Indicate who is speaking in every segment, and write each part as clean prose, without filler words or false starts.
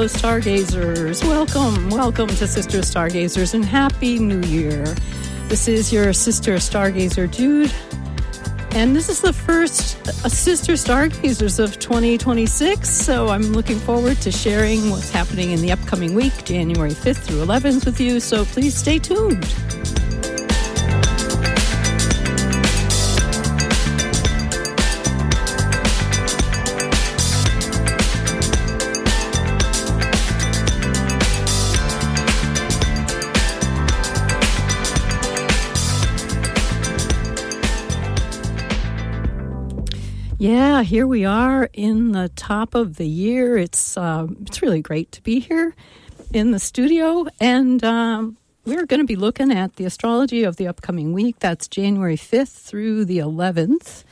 Speaker 1: fellow stargazers. Welcome to Sister Stargazers, and Happy New Year. This is your Sister Stargazer, Jude, and this is the first Sister Stargazers of 2026, so I'm looking forward to sharing what's happening in the upcoming week, January 5th through 11th with you, so please stay tuned. Yeah, here we are in the top of the year. It's really great to be here in the studio, and we're going to be looking at the astrology of the upcoming week. That's January 5th through the 11th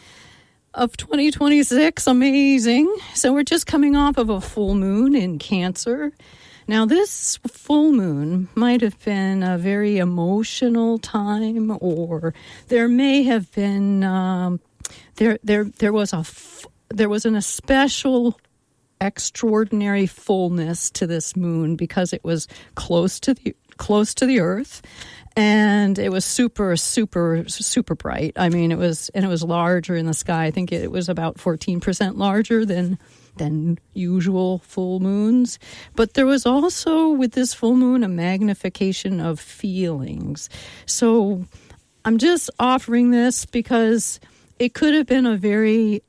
Speaker 1: of 2026. Amazing. So we're just coming off of a full moon in Cancer. Now, this full moon might have been a very emotional time, or there may have been there was an especial extraordinary fullness to this moon because it was close to the Earth, and it was super bright. I mean, it was larger in the sky. I think it was about 14% larger than usual full moons. But there was also, with this full moon, a magnification of feelings. So I'm just offering this because it could have been a very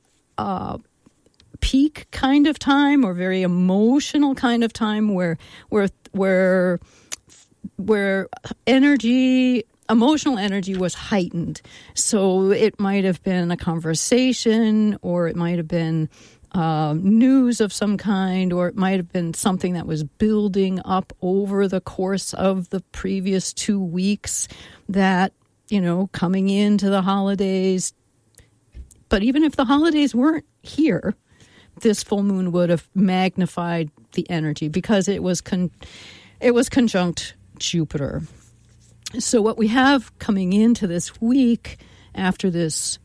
Speaker 1: peak kind of time, or very emotional kind of time where emotional energy was heightened. So it might have been a conversation, or it might have been news of some kind, or it might have been something that was building up over the course of the previous 2 weeks that, coming into the holidays. But even if the holidays weren't here, this full moon would have magnified the energy because it was conjunct Jupiter. So what we have coming into this week after this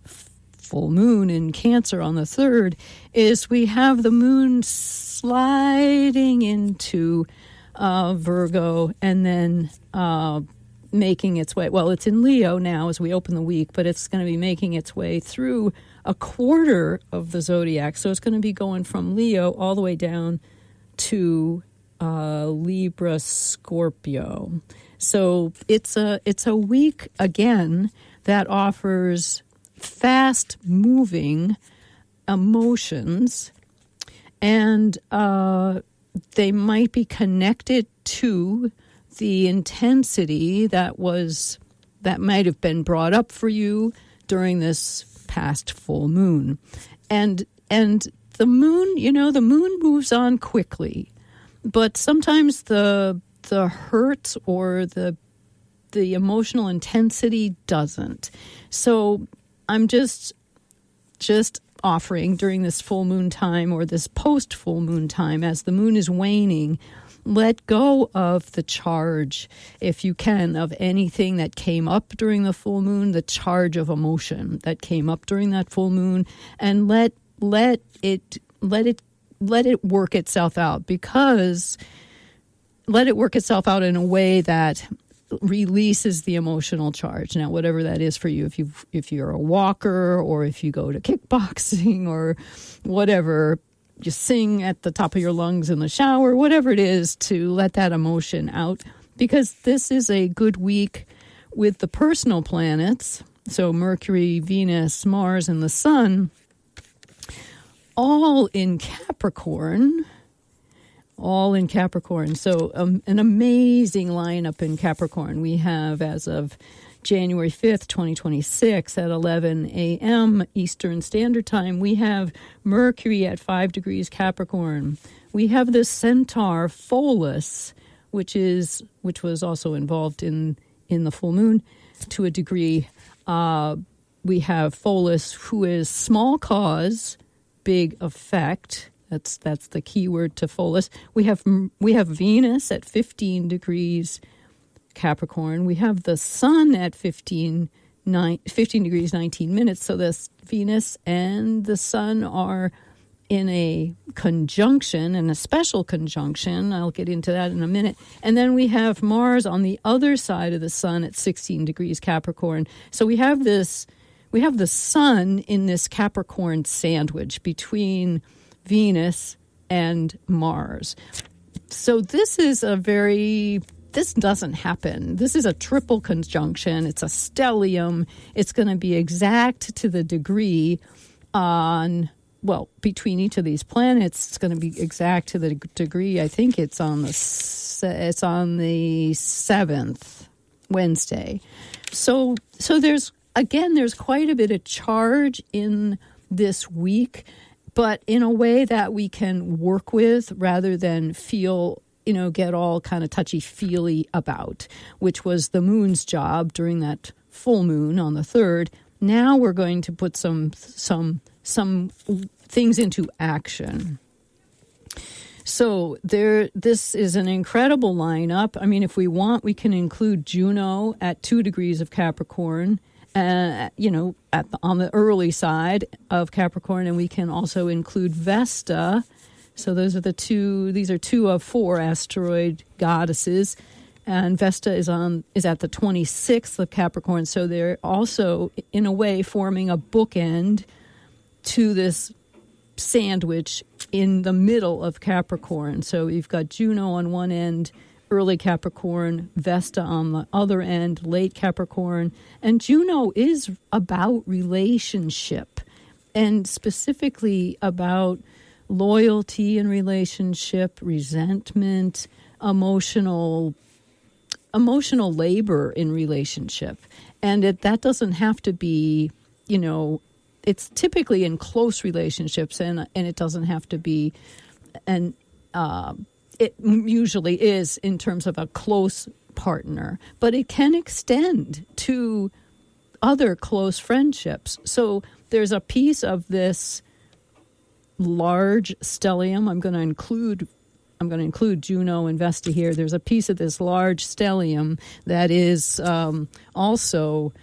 Speaker 1: full moon in Cancer on the 3rd is we have the moon sliding into Virgo, and then making its way. Well, it's in Leo now as we open the week, but it's going to be making its way through a quarter of the zodiac. So it's going to be going from Leo all the way down to Libra, Scorpio. So it's a week again that offers fast moving emotions, and they might be connected to the intensity that might have been brought up for you during this past full moon. And the moon, the moon moves on quickly, but sometimes the hurt or the emotional intensity doesn't. So I'm just offering during this full moon time, or this post full moon time, as the moon is waning, let go of the charge, if you can, of anything that came up during the full moon, the charge of emotion that came up during that full moon, and let it work itself out. Because let it work itself out in a way that releases the emotional charge. Now, whatever that is for you, if you're a walker, or if you go to kickboxing, or whatever, you sing at the top of your lungs in the shower, whatever it is, to let that emotion out. Because this is a good week with the personal planets, so Mercury, Venus, Mars, and the Sun, all in Capricorn. So an amazing lineup in Capricorn. We have, as of January 5th, 2026, at 11 a.m. Eastern Standard Time, we have Mercury at 5 degrees Capricorn. We have the Centaur Pholus, which was also involved in the full moon to a degree. We have Pholus, who is small cause, big effect. That's the key word to Pholus. We have Venus at 15 degrees Capricorn. We have the Sun at 15 degrees 19 minutes. So this Venus and the Sun are in a conjunction, and a special conjunction. I'll get into that in a minute. And then we have Mars on the other side of the sun at 16 degrees Capricorn. So we have the sun in this Capricorn sandwich between Venus and Mars. So this doesn't happen. This is a triple conjunction. It's a stellium. It's going to be exact to the degree between each of these planets. It's going to be exact to the degree. I think it's on the 7th, Wednesday. So there's quite a bit of charge in this week, but in a way that we can work with rather than feel, get all kind of touchy-feely about, which was the moon's job during that full moon on the 3rd. Now we're going to put some things into action. So this is an incredible lineup. I mean, if we want, we can include Juno at 2 degrees of Capricorn, on the early side of Capricorn, and we can also include Vesta. So these are 2 of 4 asteroid goddesses, and Vesta is at the 26th of Capricorn. So they're also, in a way, forming a bookend to this sandwich in the middle of Capricorn. So we've got Juno on one end, early Capricorn, Vesta on the other end, late Capricorn. And Juno is about relationship, and specifically about loyalty in relationship, resentment, emotional labor in relationship. And that doesn't have to be, it's typically in close relationships, and it doesn't have to be, and it usually is in terms of a close partner, but it can extend to other close friendships. So there's a piece of this large stellium. I'm going to include Juno and Vesta here. There's a piece of this large stellium that is also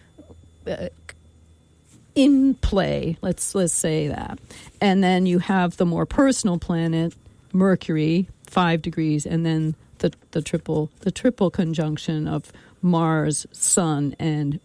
Speaker 1: in play. Let's say that. And then you have the more personal planet, Mercury, 5 degrees, and then the triple conjunction of Mars, Sun, and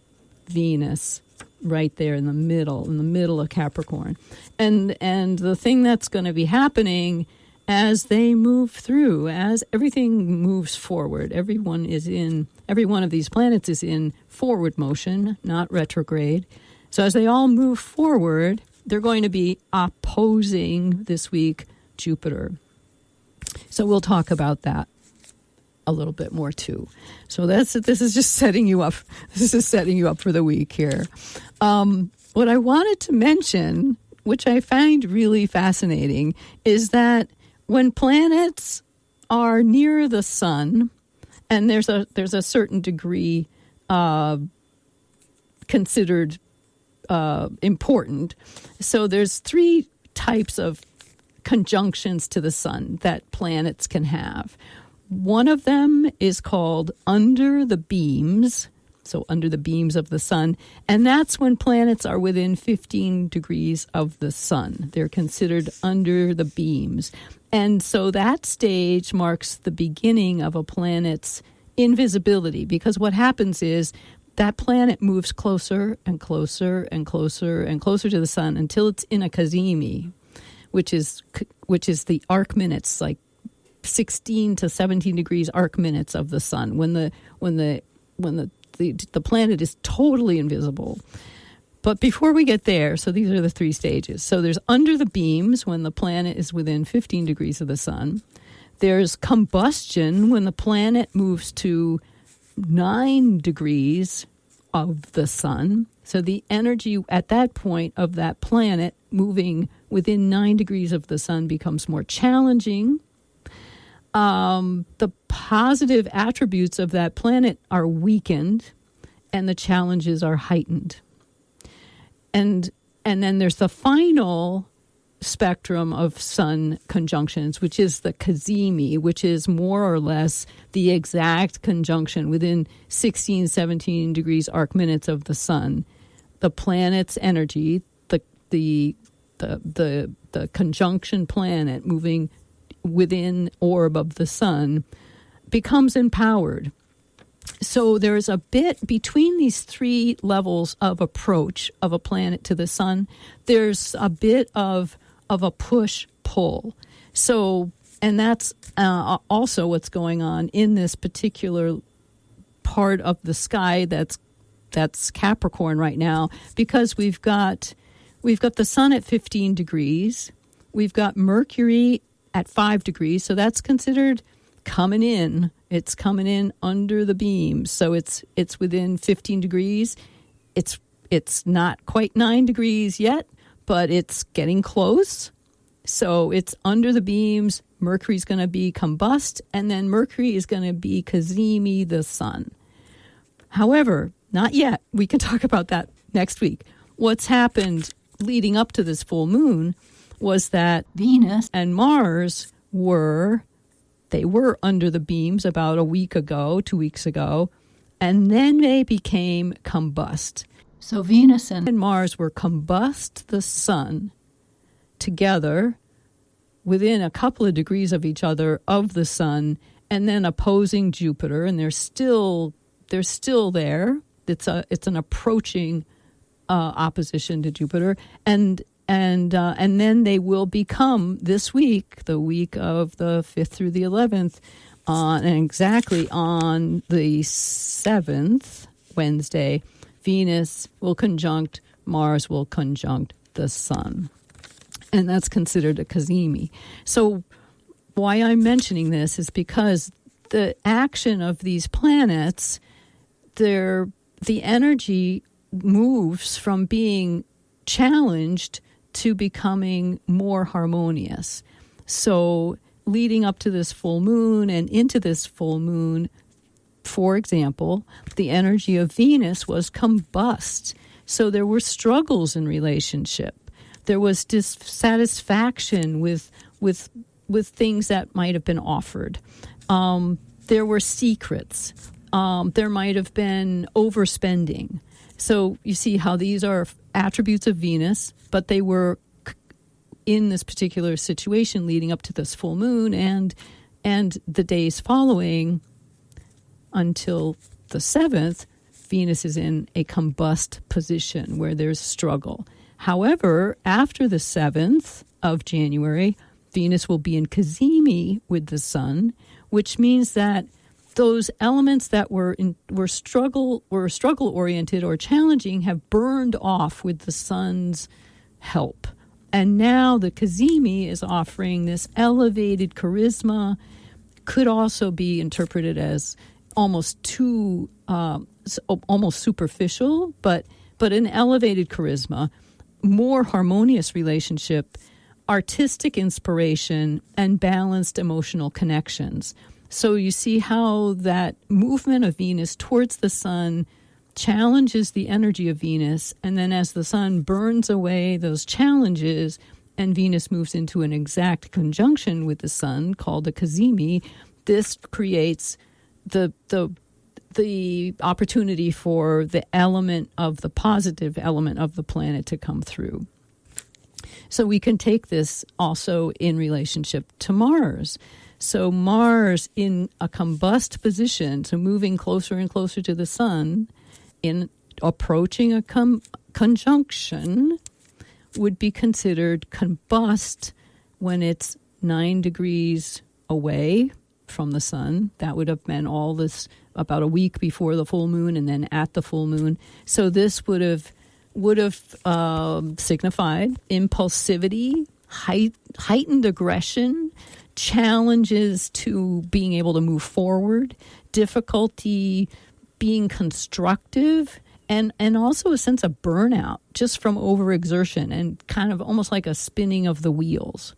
Speaker 1: Venus right there in the middle of Capricorn. And the thing that's going to be happening as they move through, as everything moves forward, every one of these planets is in forward motion, not retrograde. So as they all move forward, they're going to be opposing this week Jupiter. So we'll talk about that a little bit more too. So this is just setting you up. This is setting you up for the week here. What I wanted to mention, which I find really fascinating, is that when planets are near the sun, and there's a certain degree considered important. So there's 3 types of conjunctions to the sun that planets can have. One of them is called under the beams, so under the beams of the sun, and that's when planets are within 15 degrees of the sun. They're considered under the beams. And so that stage marks the beginning of a planet's invisibility, because what happens is that planet moves closer and closer and closer and closer to the sun until it's in a cazimi, which is the arc minutes, like 16 to 17 degrees arc minutes of the sun, when the planet is totally invisible. But before we get there, so these are the 3 stages. So there's under the beams, when the planet is within 15 degrees of the sun. There's combustion, when the planet moves to 9 degrees of the sun. So the energy at that point of that planet moving within 9 degrees of the sun becomes more challenging. The positive attributes of that planet are weakened, and the challenges are heightened. And then there's the final spectrum of sun conjunctions, which is the cazimi, which is more or less the exact conjunction within 16, 17 degrees arc minutes of the sun. The planet's energy, the the conjunction planet moving within orb of the sun, becomes empowered. So there's a bit between these three levels of approach of a planet to the sun. There's a bit of a push-pull. So, and that's also what's going on in this particular part of the sky that's Capricorn right now, because we've got the sun at 15 degrees. We've got Mercury at 5 degrees. So that's considered coming in. It's coming in under the beams. So it's within 15 degrees. It's not quite 9 degrees yet, but it's getting close. So it's under the beams. Mercury's going to be combust, and then Mercury is going to be Cazimi the sun. However, not yet. We can talk about that next week. What's happened leading up to this full moon was that Venus and Mars were under the beams about a week ago, 2 weeks ago, and then they became combust. So Venus and Mars were combust the sun together within a couple of degrees of each other of the sun, and then opposing Jupiter, and they're still there. It's an approaching opposition to Jupiter, and then they will become this week, the week of the 5th through the 11th, and exactly on the 7th, Wednesday, Venus will conjunct Mars, will conjunct the sun. And that's considered a Cazimi. So why I'm mentioning this is because the action of these planets, the energy moves from being challenged to becoming more harmonious. So leading up to this full moon and into this full moon, for example, the energy of Venus was combust. So there were struggles in relationship. There was dissatisfaction with things that might have been offered. There were secrets. There might have been overspending. So you see how these are attributes of Venus, but they were in this particular situation leading up to this full moon and the days following until the 7th, Venus is in a combust position where there's struggle. However, after the 7th of January, Venus will be in Cazimi with the sun, which means that those elements that were struggle oriented or challenging have burned off with the sun's help. And now the Cazimi is offering this elevated charisma, could also be interpreted as almost superficial, but an elevated charisma, more harmonious relationship, artistic inspiration, and balanced emotional connections. So you see how that movement of Venus towards the sun challenges the energy of Venus, and then as the sun burns away those challenges and Venus moves into an exact conjunction with the sun called a Cazimi, this creates the opportunity for the element of the positive element of the planet to come through. So we can take this also in relationship to Mars. So Mars in a combust position, so moving closer and closer to the sun, in approaching a conjunction, would be considered combust when it's 9 degrees away from the sun. That would have been all this about a week before the full moon and then at the full moon. So this would have signified impulsivity, heightened aggression, challenges to being able to move forward, difficulty being constructive, and also a sense of burnout just from overexertion and kind of almost like a spinning of the wheels.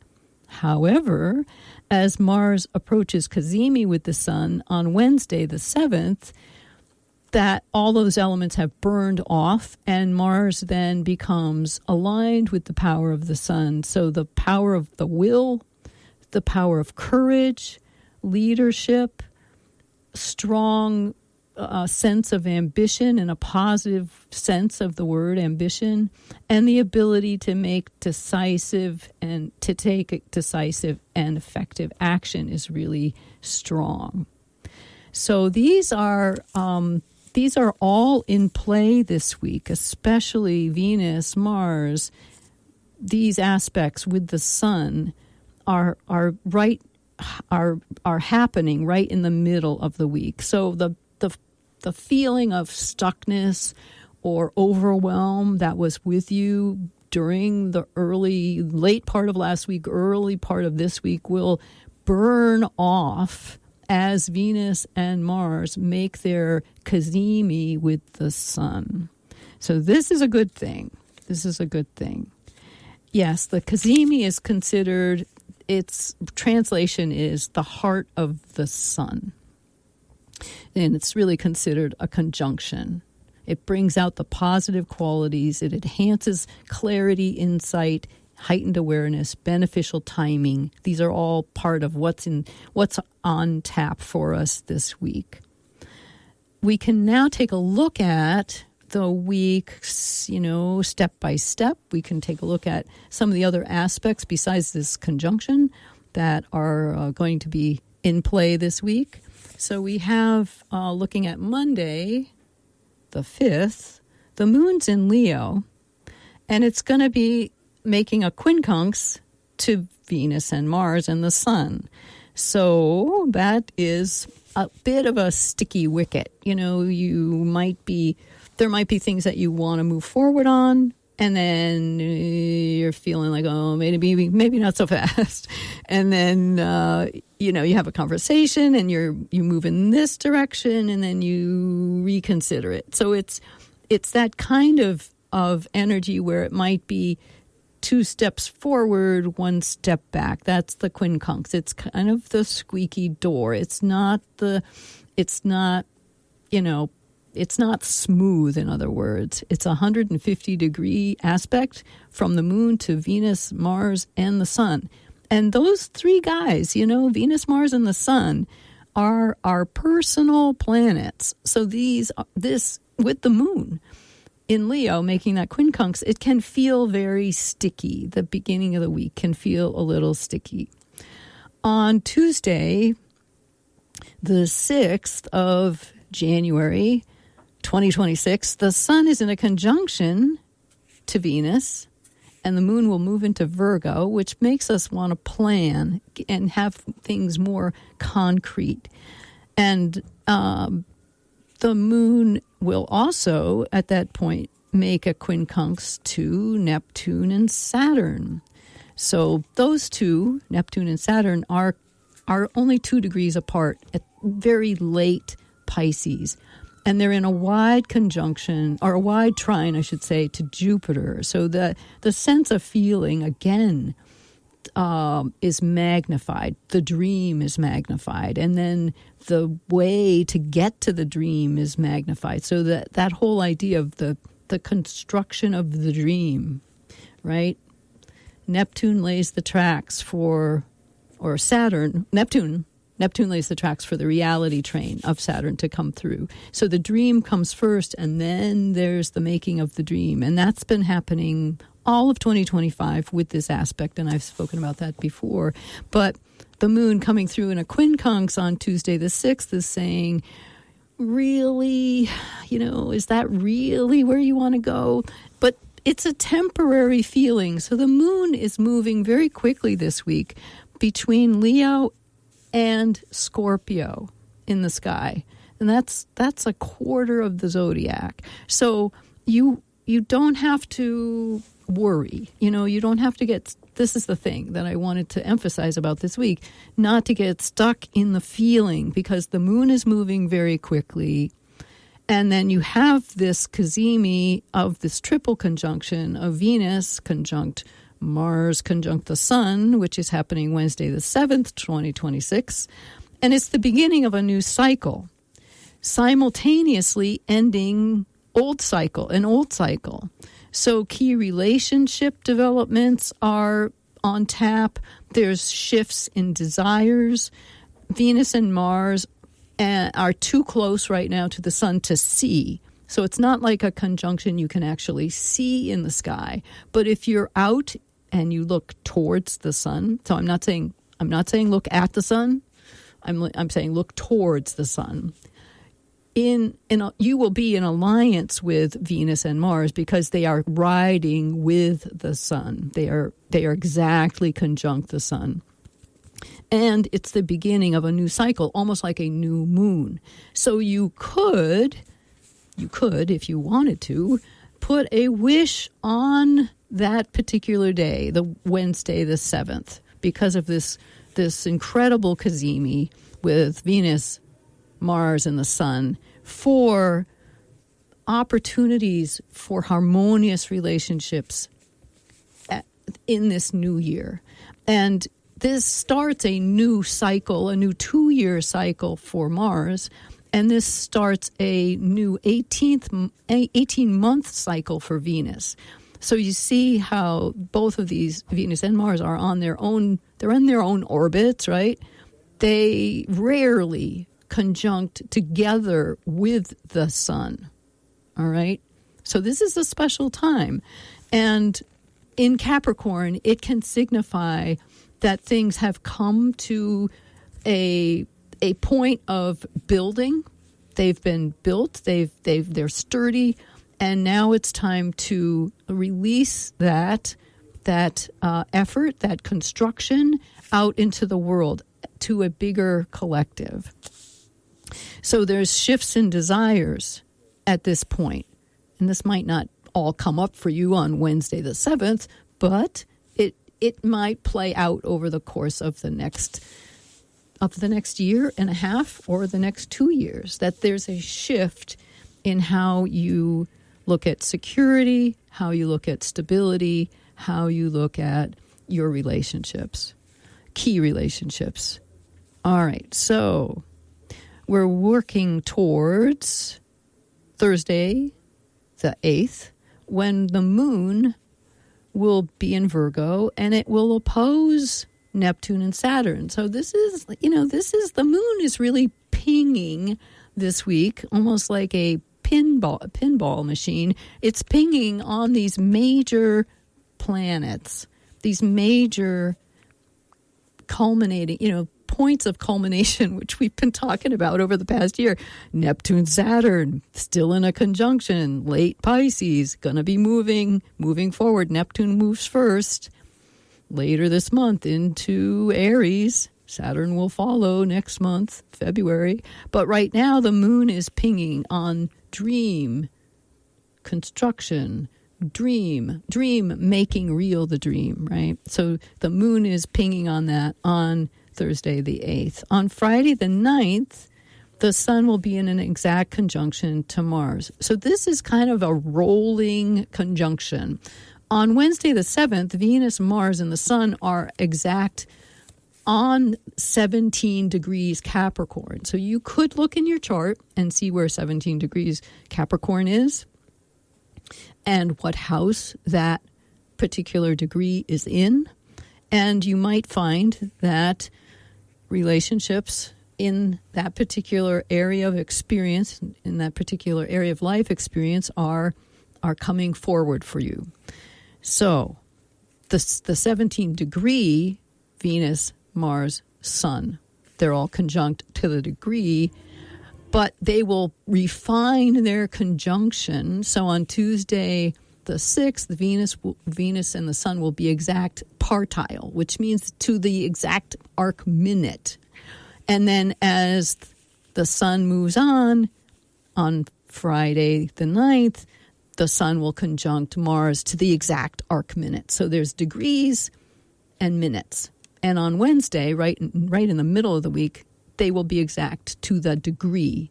Speaker 1: However, as Mars approaches Cazimi with the sun on Wednesday, the 7th, that all those elements have burned off, and Mars then becomes aligned with the power of the sun. So the power of the will, the power of courage, leadership, strong sense of ambition in a positive sense of the word ambition, and the ability to make decisive and to take decisive and effective action is really strong. So these are all in play this week, especially Venus, Mars. These aspects with the sun are happening right in the middle of the week. So the feeling of stuckness or overwhelm that was with you during the late part of last week, early part of this week will burn off as Venus and Mars make their cazimi with the sun. So this is a good thing. This is a good thing. Yes, the cazimi is considered, its translation is the heart of the sun. And it's really considered a conjunction. It brings out the positive qualities. It enhances clarity, insight, heightened awareness, beneficial timing. These are all part of what's on tap for us this week. We can now take a look at the week, step by step. We can take a look at some of the other aspects besides this conjunction that are going to be in play this week. So we have, looking at Monday, the 5th, the moon's in Leo, and it's going to be making a quincunx to Venus and Mars and the sun. So that is a bit of a sticky wicket. There might be things that you want to move forward on, and then you're feeling like, oh, maybe not so fast. And then, you have a conversation and you move in this direction, and then you reconsider it. So it's that kind of energy where it might be 2 steps forward, 1 step back. That's the quincunx. It's kind of the squeaky door. It's not smooth, in other words. It's a 150-degree aspect from the moon to Venus, Mars, and the sun. And those 3 guys, Venus, Mars, and the sun are our personal planets. So this with the moon in Leo making that quincunx, it can feel very sticky. The beginning of the week can feel a little sticky. On Tuesday, the 6th of January, 2026, the sun is in a conjunction to Venus, and the moon will move into Virgo, which makes us want to plan and have things more concrete. And the moon will also, at that point, make a quincunx to Neptune and Saturn. So those two, Neptune and Saturn, are only 2 degrees apart at very late Pisces. And they're in a wide conjunction, or a wide trine, I should say, to Jupiter. So the sense of feeling, again, is magnified. The dream is magnified. And then the way to get to the dream is magnified. So that whole idea of the construction of the dream, right? Neptune lays the tracks for, or Saturn, Neptune lays the tracks for the reality train of Saturn to come through. So the dream comes first, and then there's the making of the dream. And that's been happening all of 2025 with this aspect, and I've spoken about that before. But the moon coming through in a quincunx on Tuesday the 6th is saying, really, is that really where you want to go? But it's a temporary feeling. So the moon is moving very quickly this week between Leo and Scorpio in the sky. And that's a quarter of the zodiac. So you don't have to worry. You don't have to get, this is the thing that I wanted to emphasize about this week, not to get stuck in the feeling, because the moon is moving very quickly. And then you have this cazimi of this triple conjunction of Venus conjunct Mars conjunct the sun, which is happening Wednesday the 7th, 2026. And it's the beginning of a new cycle, simultaneously ending an old cycle. So key relationship developments are on tap. There's shifts in desires. Venus and Mars and are too close right now to the sun to see. So it's not like a conjunction you can actually see in the sky. But if you're out and you look towards the sun, so I'm not saying look at the sun. I'm saying look towards the sun. You will be in alliance with Venus and Mars because they are riding with the sun. They are exactly conjunct the sun. And it's the beginning of a new cycle, almost like a new moon. So you could, if you wanted to, put a wish on that particular day, the Wednesday the 7th, because of this incredible cazimi with Venus, Mars, and the sun, for opportunities for harmonious relationships in this new year. And this starts a new cycle, a new 2-year cycle for Mars, and this starts a new 18-month cycle for Venus. So you see how both of these, Venus and Mars, are on their own, they're in their own orbits, right? They rarely conjunct together with the sun, all right? So this is a special time. And in Capricorn, it can signify that things have come to a point of building. They've been built, they're sturdy, and now it's time to release that effort, that construction out into the world, to a bigger collective. So there's shifts in desires at this point. And this might not all come up for you on Wednesday the 7th, but it might play out over the course of the next year and a half or the next 2 years, that there's a shift in how you look at security, how you look at stability, how you look at your relationships, key relationships. All right, so we're working towards Thursday, the 8th, when the moon will be in Virgo and it will oppose Neptune and Saturn. So this is the moon is really pinging this week, almost like a pinball machine. It's pinging on these major planets, these major culminating, points of culmination, which we've been talking about over the past year. Neptune, Saturn, still in a conjunction, late Pisces, going to be moving forward. Neptune moves first later this month into Aries. Saturn will follow next month, February. But right now, the moon is pinging on dream, construction, dream making real the dream, right? So the moon is pinging on that on Thursday the 8th. On Friday the 9th, the sun will be in an exact conjunction to Mars. So this is kind of a rolling conjunction. On Wednesday the 7th, Venus, Mars, and the sun are exact on 17 degrees Capricorn. So you could look in your chart and see where 17 degrees Capricorn is and what house that particular degree is in. And you might find that relationships in that particular area of experience, in that particular area of life experience, are coming forward for you. So the 17 degree Venus, Mars, Sun, they're all conjunct to the degree, but they will refine their conjunction. So on Tuesday the 6th, Venus and the sun will be exact partile, which means to the exact arc minute. And then as the sun moves on Friday the 9th, the sun will conjunct Mars to the exact arc minute. So there's degrees and minutes. And on Wednesday, right in the middle of the week, they will be exact to the degree,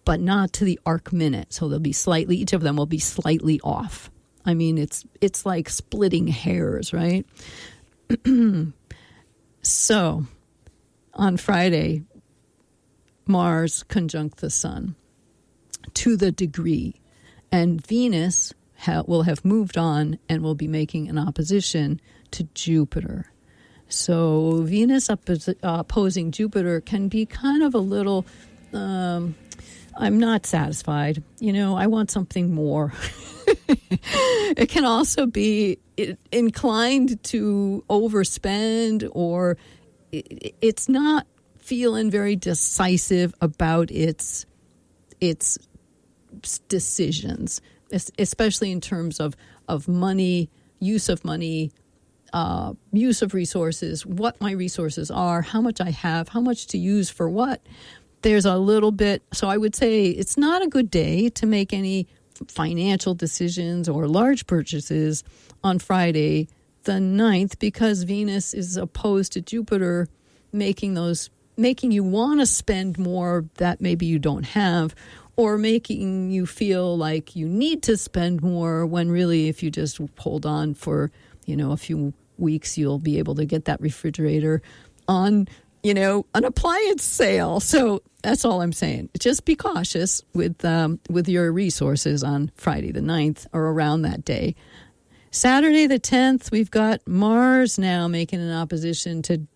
Speaker 1: but not to the arc minute. So they'll be each of them will be slightly off. I mean, it's like splitting hairs, right? So on Friday, Mars conjunct the sun to the degree, and Venus will have moved on and will be making an opposition to Jupiter. So Venus opposing Jupiter can be kind of a little I'm not satisfied. I want something more. It can also be inclined to overspend, or it's not feeling very decisive about its decisions, especially in terms of money, use of money, use of resources, what my resources are, how much I have, how much to use for what. There's a little bit, so I would say it's not a good day to make any financial decisions or large purchases on Friday the 9th, because Venus is opposed to Jupiter, making you want to spend more that maybe you don't have, or making you feel like you need to spend more when really if you just hold on for, a few weeks, you'll be able to get that refrigerator on an appliance sale. So that's all I'm saying. Just be cautious with your resources on Friday the 9th or around that day. Saturday the 10th, we've got Mars now making an opposition to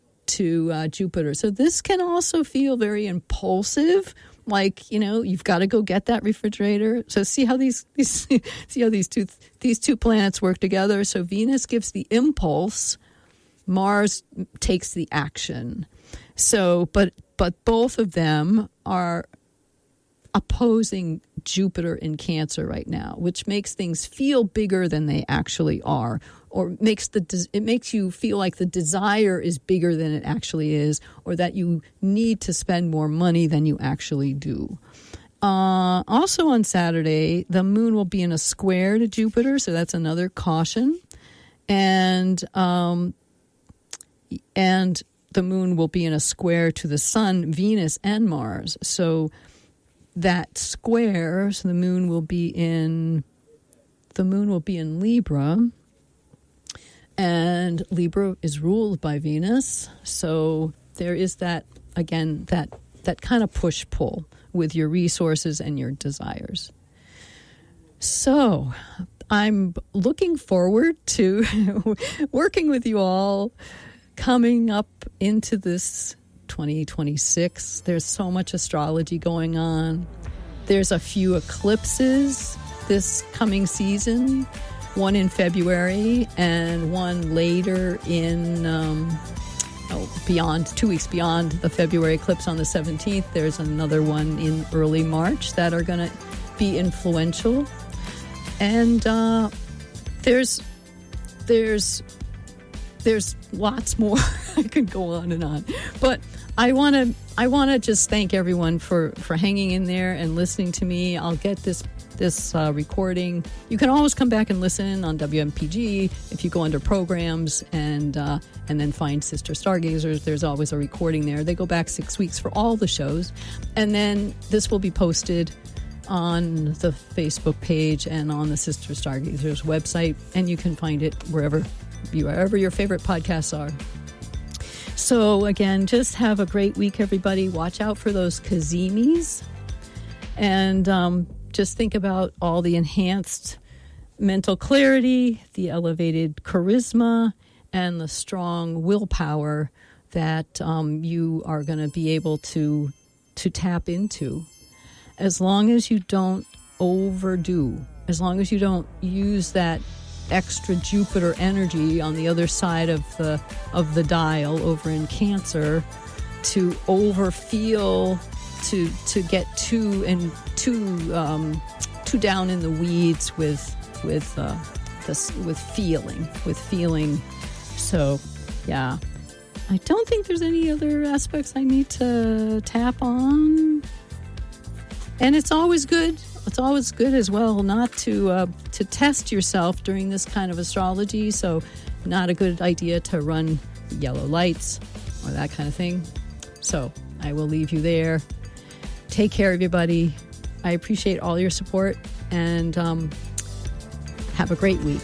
Speaker 1: Jupiter. So this can also feel very impulsive, like, you've got to go get that refrigerator. So see how these two planets work together. So Venus gives the impulse, Mars takes the action. So, but both of them are opposing Jupiter in Cancer right now, which makes things feel bigger than they actually are, or it makes you feel like the desire is bigger than it actually is, or that you need to spend more money than you actually do. Also on Saturday, the moon will be in a square to Jupiter, so that's another caution. And the moon will be in a square to the sun, Venus, and Mars. So that square, so the moon will be in Libra, and Libra is ruled by Venus. So there is that, again, that kind of push-pull with your resources and your desires. So I'm looking forward to working with you all coming up into this 2026. There's so much astrology going on. There's a few eclipses this coming season, one in February and one later in beyond 2 weeks beyond the February eclipse on the 17th. There's another one in early March that are going to be influential. And there's lots more. I could go on and on, but I want to just thank everyone for hanging in there and listening to me. I'll get this recording. You can always come back and listen on WMPG if you go under programs and then find Sister Stargazers. There's always a recording there. They go back 6 weeks for all the shows, and then this will be posted on the Facebook page and on the Sister Stargazers website, and you can find it wherever your favorite podcasts are. So again, just have a great week, everybody. Watch out for those Cazimis, and just think about all the enhanced mental clarity, the elevated charisma, and the strong willpower that you are going to be able to tap into. As long as you don't overdo, as long as you don't use that extra Jupiter energy on the other side of the dial over in Cancer to overfeel, to get too down in the weeds with feeling. So yeah, I don't think there's any other aspects I need to tap on. And it's always good. It's always good as well not to test yourself during this kind of astrology. So not a good idea to run yellow lights or that kind of thing. So I will leave you there. Take care, everybody. I appreciate all your support, and have a great week.